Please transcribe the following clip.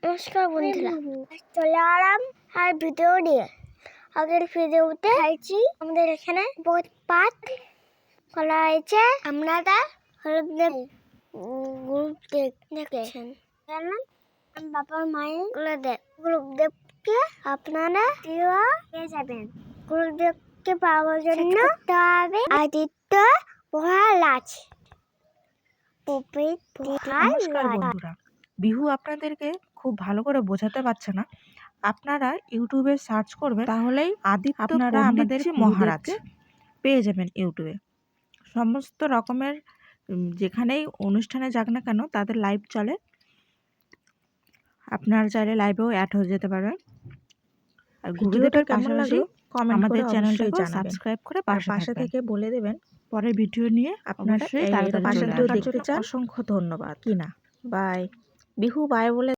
নমস্কার বন্ধুরা, চলে এলাম আর ভিডিও নিয়ে। আগের ভিডিওতে খাইছি আমাদের এখানে বহুত পাত কলা হয়েছে। আপনারা হলুদ গ্রুপ দেখেছেন, বাবার মায়ের গ্রুপ দেখে আপনারা পেয়ে যাবেন। গ্রুপ দেখতে পাওয়ার জন্য হবে আদিত্য মহারাজ। নমস্কার বন্ধুরা, বিহু আপনাদেরকে খুব ভালো করে বোঝাতে পারছে না। আপনারা ইউটিউবে সার্চ করবেন, তাহলেই আপনারা আমাদের মহারাজ পেয়ে যাবেন। ইউটিউবে সমস্ত রকমের যেখানেই অনুষ্ঠানে যাক না কেন তাদের লাইভ চলে। আপনারা চাইলে লাইভেও অ্যাড হয়ে যেতে পারবেন। আর গুরুদেবের পাশাপাশি আমাদের চ্যানেলটাকে সাবস্ক্রাইব করে পাশে থেকে বলে দেবেন পরের ভিডিও নিয়ে আপনারা পাশে দেখতে চান। অসংখ্য ধন্যবাদ। কি না বাই বিহু বাই বলে